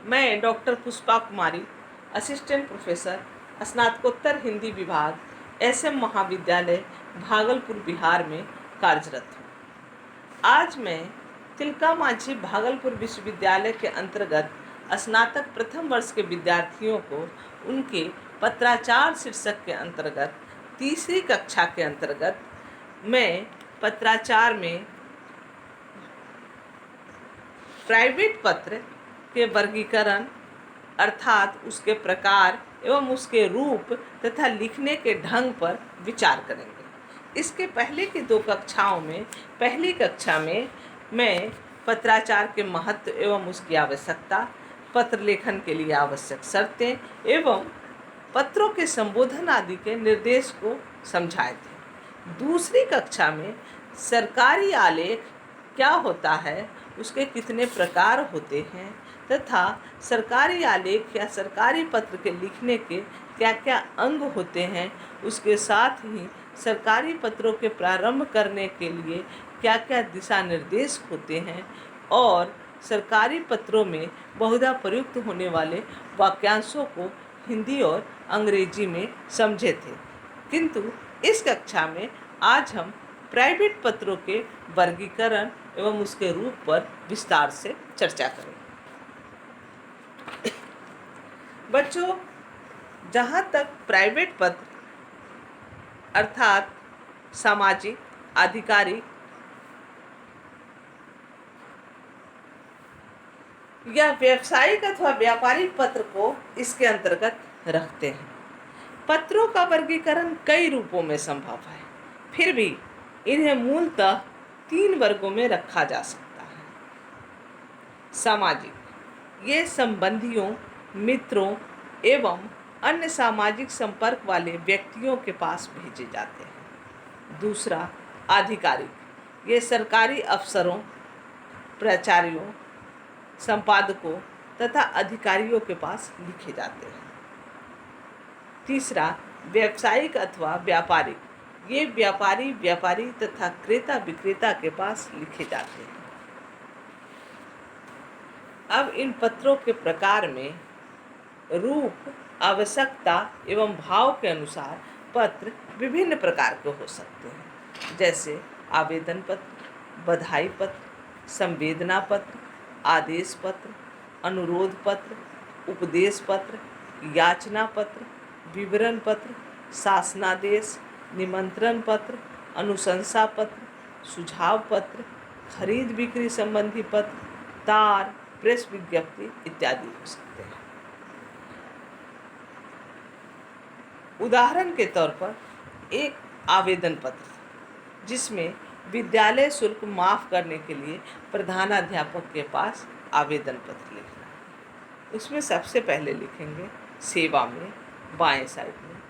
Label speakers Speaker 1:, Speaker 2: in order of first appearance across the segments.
Speaker 1: मैं डॉक्टर पुष्पा कुमारी, assistant professor, स्नातकोत्तर हिंदी विभाग, SM महाविद्यालय, भागलपुर, बिहार में कार्यरत हूँ। आज मैं तिलका मांझी भागलपुर विश्वविद्यालय के अंतर्गत स्नातक प्रथम वर्ष के विद्यार्थियों को उनके पत्राचार शीर्षक के अंतर्गत तीसरी कक्षा के अंतर्गत मैं पत्राचार में प्राइवेट पत्र के वर्गीकरण अर्थात उसके प्रकार एवं उसके रूप तथा लिखने के ढंग पर विचार करेंगे। इसके पहले की दो कक्षाओं में पहली कक्षा में मैं पत्राचार के महत्व एवं उसकी आवश्यकता, पत्र लेखन के लिए आवश्यक शर्तें एवं पत्रों के संबोधन आदि के निर्देश को समझाए थे। दूसरी कक्षा में सरकारी आलेख क्या होता है, उसके कितने प्रकार होते हैं तथा सरकारी आलेख या सरकारी पत्र के लिखने के क्या क्या अंग होते हैं, उसके साथ ही सरकारी पत्रों के प्रारंभ करने के लिए क्या क्या दिशा निर्देश होते हैं और सरकारी पत्रों में बहुधा प्रयुक्त होने वाले वाक्यांशों को हिंदी और अंग्रेजी में समझे थे। किंतु इस कक्षा में आज हम प्राइवेट पत्रों के वर्गीकरण एवं उसके रूप पर विस्तार से चर्चा करेंगे। बच्चों, जहाँ तक प्राइवेट पत्र अर्थात सामाजिक, आधिकारिक या व्यावसायिक अथवा व्यापारिक पत्र को इसके अंतर्गत रखते हैं। पत्रों का वर्गीकरण कई रूपों में संभव है, फिर भी इन्हें मूलतः 3 वर्गों में रखा जा सकता है। सामाजिक, ये संबंधियों, मित्रों एवं अन्य सामाजिक संपर्क वाले व्यक्तियों के पास भेजे जाते हैं। दूसरा, आधिकारिक, ये सरकारी अफसरों, प्राचार्यों, संपादकों तथा अधिकारियों के पास लिखे जाते हैं। तीसरा, व्यावसायिक अथवा व्यापारिक, ये व्यापारी तथा क्रेता विक्रेता के पास लिखे जाते हैं। अब इन पत्रों के प्रकार में रूप, आवश्यकता एवं भाव के अनुसार पत्र विभिन्न प्रकार के हो सकते हैं, जैसे आवेदन पत्र, बधाई पत्र, संवेदना पत्र, आदेश पत्र, अनुरोध पत्र, उपदेश पत्र, याचना पत्र, विवरण पत्र, शासनादेश, निमंत्रण पत्र, अनुशंसा पत्र, सुझाव पत्र, खरीद बिक्री संबंधी पत्र, तार, प्रेस विज्ञप्ति इत्यादि हो सकते हैं। उदाहरण के तौर पर एक आवेदन पत्र, जिसमें विद्यालय शुल्क माफ़ करने के लिए प्रधानाध्यापक के पास आवेदन पत्र लिखना है। उसमें सबसे पहले लिखेंगे सेवा में, बाएं साइड में,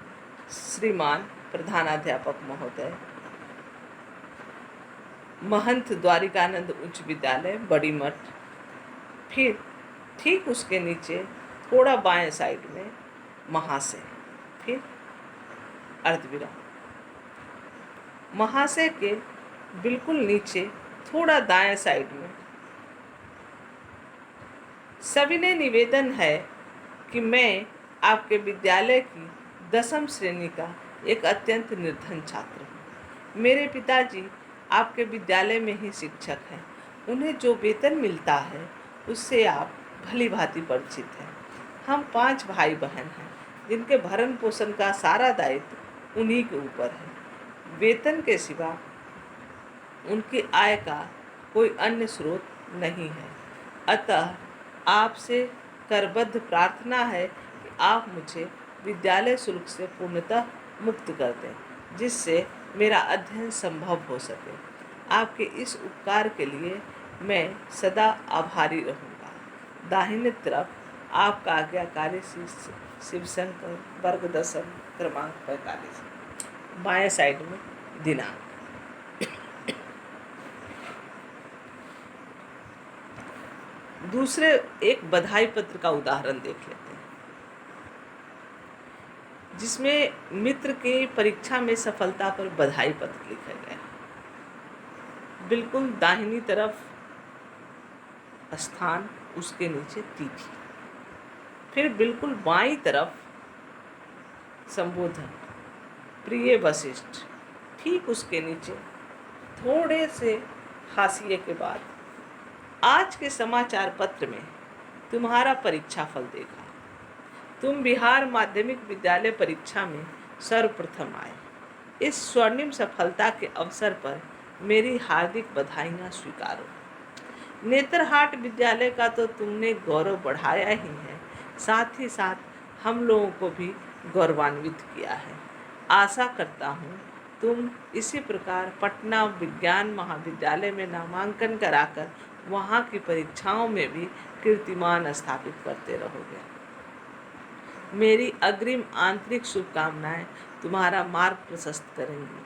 Speaker 1: श्रीमान प्रधानाध्यापक महोदय, महंत द्वारिकानंद उच्च विद्यालय, बड़ी मठ। फिर ठीक उसके नीचे थोड़ा बाएं साइड में महाशय, फिर अर्धविराम। महाशय के बिल्कुल नीचे थोड़ा दाएं साइड में सविनय निवेदन है कि मैं आपके विद्यालय की 10वीं श्रेणी का एक अत्यंत निर्धन छात्र हूँ। मेरे पिताजी आपके विद्यालय में ही शिक्षक हैं। उन्हें जो वेतन मिलता है उससे आप भली भांति परिचित हैं। हम 5 भाई बहन हैं, जिनके भरण पोषण का सारा दायित्व उन्हीं के ऊपर है। वेतन के सिवा उनकी आय का कोई अन्य स्रोत नहीं है। अतः आपसे करबद्ध प्रार्थना है कि आप मुझे विद्यालय शुल्क से पूर्णतः मुक्त कर दें, जिससे मेरा अध्ययन संभव हो सके। आपके इस उपकार के लिए मैं सदा आभारी रहूँगा। दाहिने तरफ आपका आज्ञाकारी शिवशंकर, वर्ग 10 क्रमांक 45, बाएं साइड में दिनांक। दूसरे एक बधाई पत्र का उदाहरण देख लेते हैं, जिसमें मित्र की परीक्षा में सफलता पर बधाई पत्र लिखा गया। बिल्कुल दाहिनी तरफ स्थान, उसके नीचे तिथि। फिर बिल्कुल बाईं तरफ संबोधन, प्रिय वशिष्ठ। ठीक उसके नीचे थोड़े से हाशिए के बाद, आज के समाचार पत्र में तुम्हारा परीक्षा फल देखा। तुम बिहार माध्यमिक विद्यालय परीक्षा में सर्वप्रथम आए। इस स्वर्णिम सफलता के अवसर पर मेरी हार्दिक बधाइयाँ स्वीकारो। नेतरहाट विद्यालय का तो तुमने गौरव बढ़ाया ही है, साथ ही साथ हम लोगों को भी गौरवान्वित किया है। आशा करता हूँ तुम इसी प्रकार पटना विज्ञान महाविद्यालय में नामांकन कराकर वहाँ की परीक्षाओं में भी कीर्तिमान स्थापित करते रहोगे। मेरी अग्रिम आंतरिक शुभकामनाएं तुम्हारा मार्ग प्रशस्त करेंगी,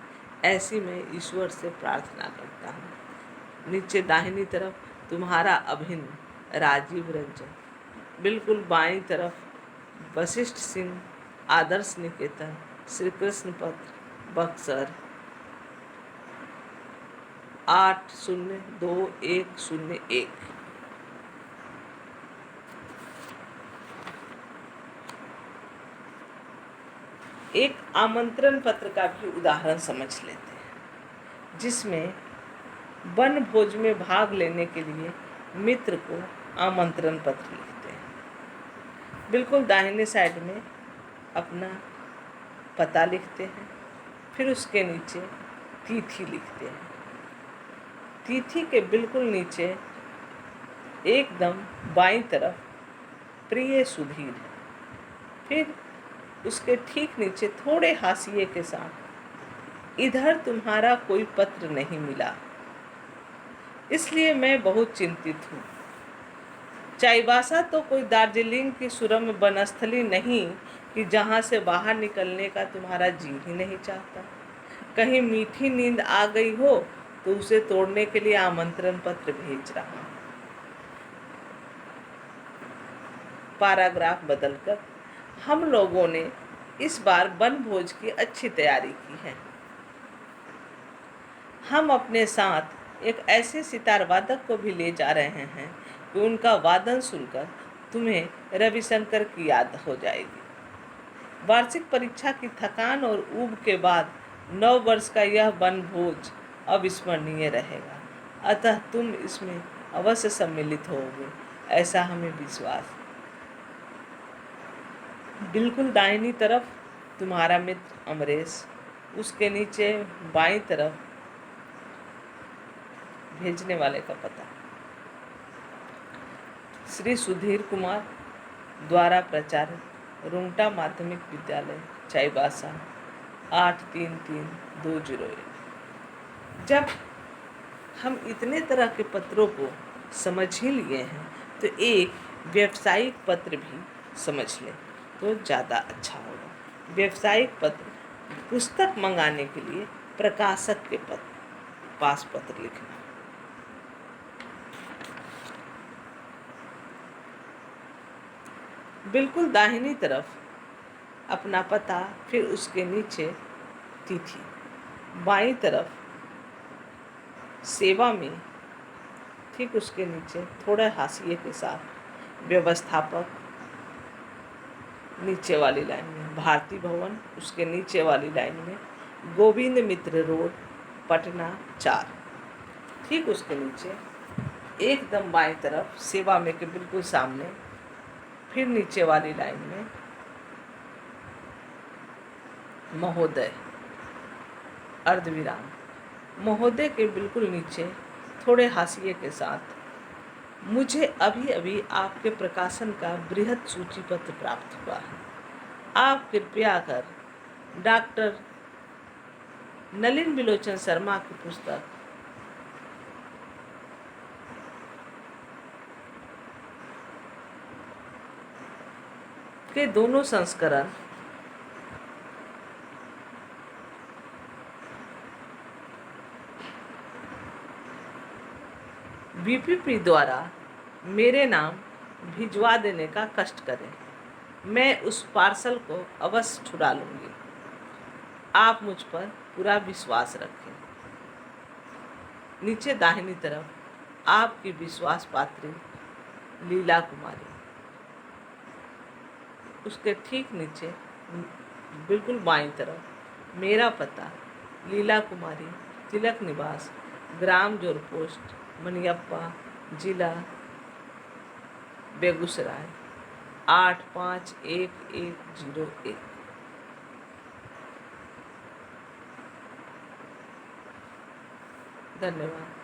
Speaker 1: ऐसी मैं ईश्वर से प्रार्थना करता हूँ। नीचे दाहिनी तरफ तुम्हारा अभिन्न राजीव रंजन। बिल्कुल बाईं तरफ वशिष्ठ सिंह, आदर्श निकेतन, श्री कृष्ण पत्र, बक्सर 802101। एक आमंत्रण पत्र का भी उदाहरण समझ लेते हैं, जिसमें वन भोज में भाग लेने के लिए मित्र को आमंत्रण पत्र लिखते हैं। बिल्कुल दाहिने साइड में अपना पता लिखते हैं, फिर उसके नीचे तिथि लिखते हैं। तिथि के बिल्कुल नीचे एकदम बाईं तरफ प्रिय सुधीर है। फिर उसके ठीक नीचे थोड़े हाशिए के साथ, इधर तुम्हारा कोई पत्र नहीं मिला, इसलिए मैं बहुत चिंतित हूँ। चाईबासा तो कोई दार्जिलिंग की सुरम्य वनस्थली नहीं कि जहाँ से बाहर निकलने का तुम्हारा जी ही नहीं चाहता। कहीं मीठी नींद आ गई हो तो उसे तोड़ने के लिए आमंत्रण पत्र भेज रहा हूँ। पैराग्राफ बदलकर, हम लोगों ने इस बार वन भोज की अच्छी तैयारी की है। हम अपने साथ एक ऐसे सितार वादक को भी ले जा रहे हैं कि उनका वादन सुनकर तुम्हें रविशंकर की याद हो जाएगी। वार्षिक परीक्षा की थकान और ऊब के बाद 9 वर्ष का यह वन भोज अविस्मरणीय रहेगा, अतः तुम इसमें अवश्य सम्मिलित होगे, ऐसा हमें विश्वास। बिल्कुल दाहिनी तरफ तुम्हारा मित्र अमरेश, उसके नीचे बाईं तरफ भेजने वाले का पता, श्री सुधीर कुमार द्वारा प्रचारित रुंगटा माध्यमिक विद्यालय चाईबासा 833201। जब हम इतने तरह के पत्रों को समझ ही लिए हैं तो एक व्यावसायिक पत्र भी समझ लें तो ज़्यादा अच्छा होगा। व्यावसायिक पत्र पुस्तक मंगाने के लिए प्रकाशक के पास पत्र लिखना। बिल्कुल दाहिनी तरफ अपना पता, फिर उसके नीचे तिथि। बाईं तरफ सेवा में, ठीक उसके नीचे थोड़ा हाशिए के साथ व्यवस्थापक, नीचे वाली लाइन में भारती भवन, उसके नीचे वाली लाइन में गोविंद मित्र रोड, पटना 4। ठीक उसके नीचे एकदम बाईं तरफ सेवा में के बिल्कुल सामने, फिर नीचे वाली लाइन में महोदय, अर्धविराम। महोदय के बिल्कुल नीचे थोड़े हाशिए के साथ, मुझे अभी अभी आपके प्रकाशन का बृहद सूची पत्र प्राप्त हुआ है। आप कृपया कर डॉक्टर नलिन बिलोचन शर्मा की पुस्तक के दोनों संस्करण बीपीपी द्वारा मेरे नाम भिजवा देने का कष्ट करें। मैं उस पार्सल को अवश्य छुड़ा लूँगी। आप मुझ पर पूरा विश्वास रखें। नीचे दाहिनी तरफ आपकी विश्वास पात्री लीला कुमारी। उसके ठीक नीचे बिल्कुल बाईं तरफ मेरा पता, लीला कुमारी, तिलक निवास, ग्राम जोरपोस्ट, मनियप्पा, जिला बेगूसराय 851101। धन्यवाद।